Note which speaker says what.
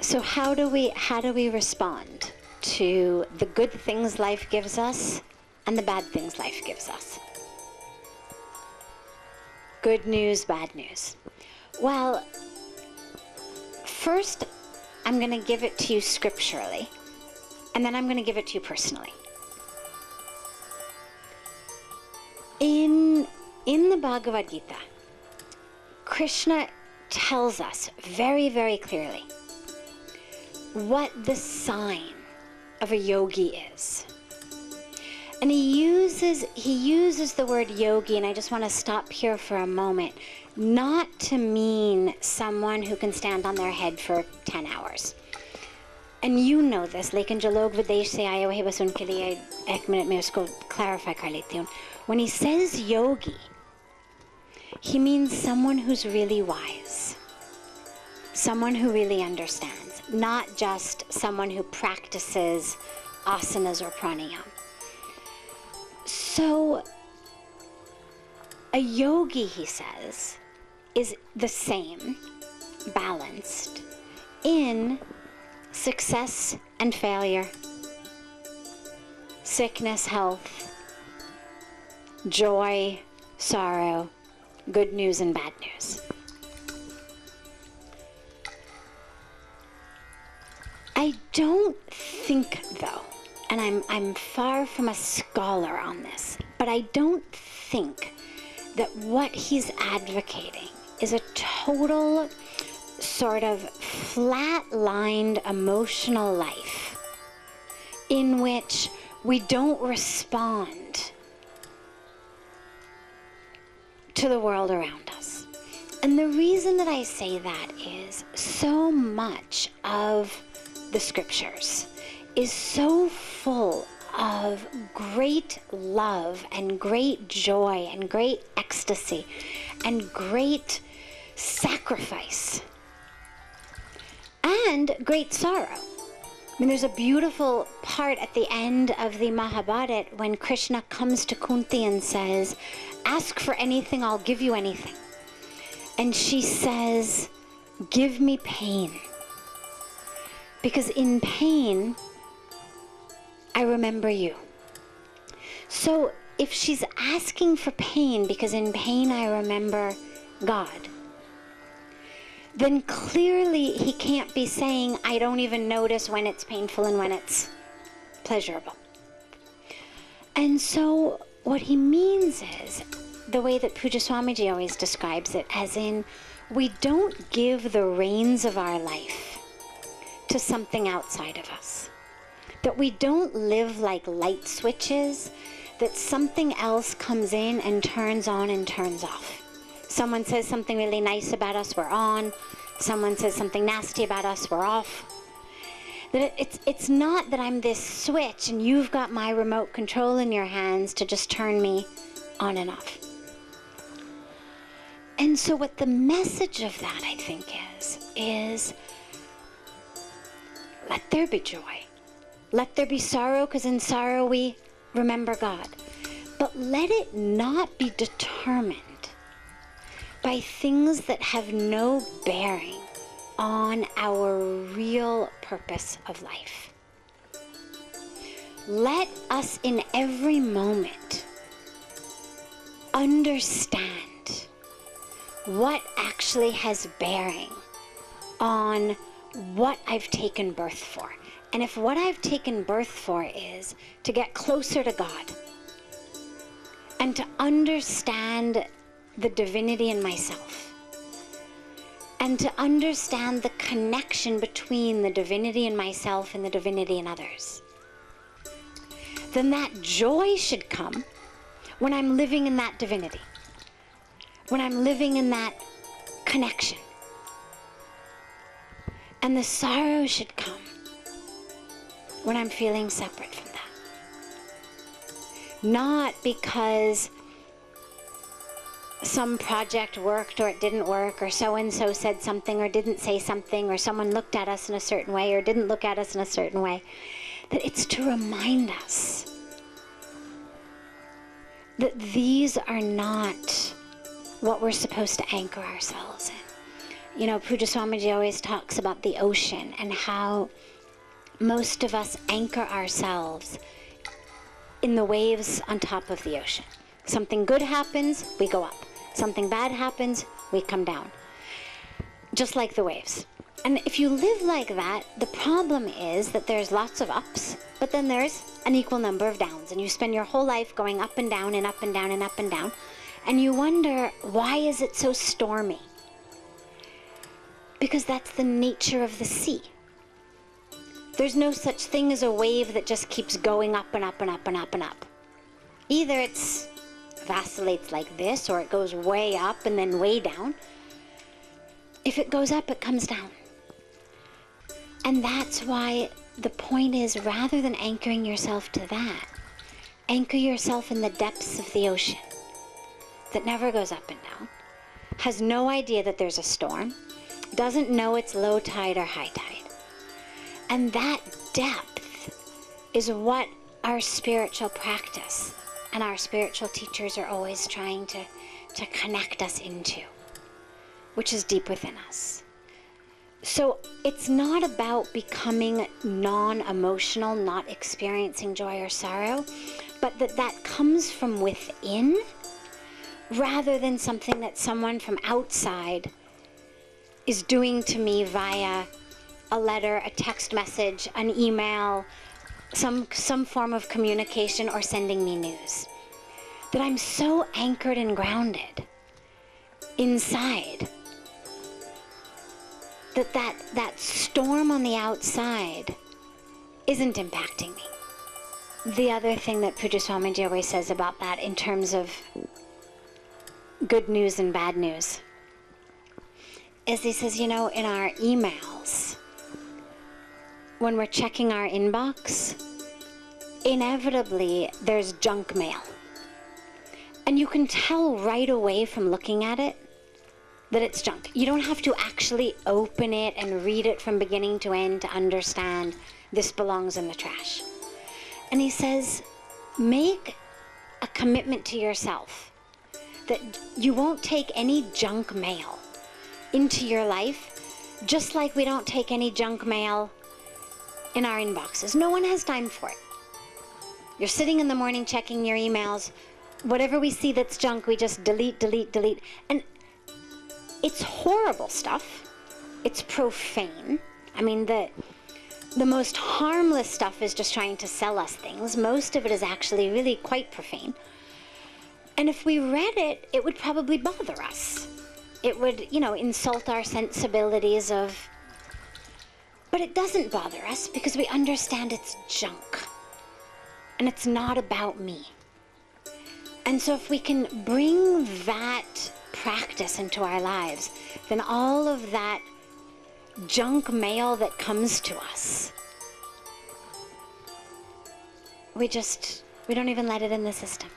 Speaker 1: So how do we respond to the good things life gives us and the bad things life gives us? Good news, bad news. Well, first I'm going to give it to you scripturally, and then I'm going to give it to you personally. In the Bhagavad Gita, Krishna tells us very, very clearly what the sign of a yogi is. And he uses the word yogi, and I just want to stop here for a moment, not to mean someone who can stand on their head for 10 hours. And you know this, lekin jo log videsh se aaye ho hai bas unke liye ek minute mein usko clarify kar leti hu. When he says yogi, he means someone who's really wise, someone who really understands, not just someone who practices asanas or pranayama. So, a yogi, he says, is the same, balanced, in success and failure, sickness, health, joy, sorrow, good news and bad news. I don't think, though, and I'm far from a scholar on this, but I don't think that what he's advocating is a total sort of flat-lined emotional life in which we don't respond to the world around us. And the reason that I say that is so much of the scriptures is so full of great love and great joy and great ecstasy and great sacrifice and great sorrow. I mean, there's a beautiful part at the end of the Mahabharata when Krishna comes to Kunti and says, "Ask for anything, I'll give you anything." And she says, "Give me pain. Because in pain, I remember you." So if she's asking for pain because in pain I remember God, then clearly he can't be saying, "I don't even notice when it's painful and when it's pleasurable." And so what he means is, the way that Puja Swamiji always describes it, as in, we don't give the reins of our life to something outside of us. That we don't live like light switches, that something else comes in and turns on and turns off. Someone says something really nice about us, we're on. Someone says something nasty about us, we're off. That it's not that I'm this switch and you've got my remote control in your hands to just turn me on and off. And so what the message of that, I think, is let there be joy. Let there be sorrow, because in sorrow we remember God. But let it not be determined by things that have no bearing on our real purpose of life. Let us in every moment understand what actually has bearing on what I've taken birth for. And if what I've taken birth for is to get closer to God and to understand the divinity in myself and to understand the connection between the divinity in myself and the divinity in others, then that joy should come when I'm living in that divinity, when I'm living in that connection. And the sorrow should come when I'm feeling separate from that. Not because some project worked or it didn't work, or so-and-so said something or didn't say something, or someone looked at us in a certain way or didn't look at us in a certain way. That it's to remind us that these are not what we're supposed to anchor ourselves in. You know, Puja Swamiji always talks about the ocean and how most of us anchor ourselves in the waves on top of the ocean. Something good happens, we go up. Something bad happens, we come down. Just like the waves. And if you live like that, the problem is that there's lots of ups, but then there's an equal number of downs. And you spend your whole life going up and down and up and down and up and down. And you wonder, why is it so stormy? Because that's the nature of the sea. There's no such thing as a wave that just keeps going up and up and up and up and up. Either it's vacillates like this, or it goes way up and then way down. If it goes up, it comes down. And that's why the point is, rather than anchoring yourself to that, anchor yourself in the depths of the ocean that never goes up and down, has no idea that there's a storm, doesn't know it's low tide or high tide. And that depth is what our spiritual practice and our spiritual teachers are always trying to connect us into, which is deep within us. So it's not about becoming non-emotional, not experiencing joy or sorrow, but that comes from within, rather than something that someone from outside is doing to me via a letter, a text message, an email, some form of communication, or sending me news. That I'm so anchored and grounded inside that storm on the outside isn't impacting me. The other thing that Puja Swamiji always says about that in terms of good news and bad news is he says, you know, in our emails, when we're checking our inbox, inevitably there's junk mail. And you can tell right away from looking at it that it's junk. You don't have to actually open it and read it from beginning to end to understand this belongs in the trash. And he says, make a commitment to yourself that you won't take any junk mail into your life, just like we don't take any junk mail in our inboxes. No one has time for it. You're sitting in the morning checking your emails. Whatever we see that's junk, we just delete, delete, delete. And it's horrible stuff. It's profane. I mean, the most harmless stuff is just trying to sell us things. Most of it is actually really quite profane. And if we read it, it would probably bother us. It would, you know, insult our sensibilities of... But it doesn't bother us because we understand it's junk. And it's not about me. And so if we can bring that practice into our lives, then all of that junk mail that comes to us, we don't even let it in the system.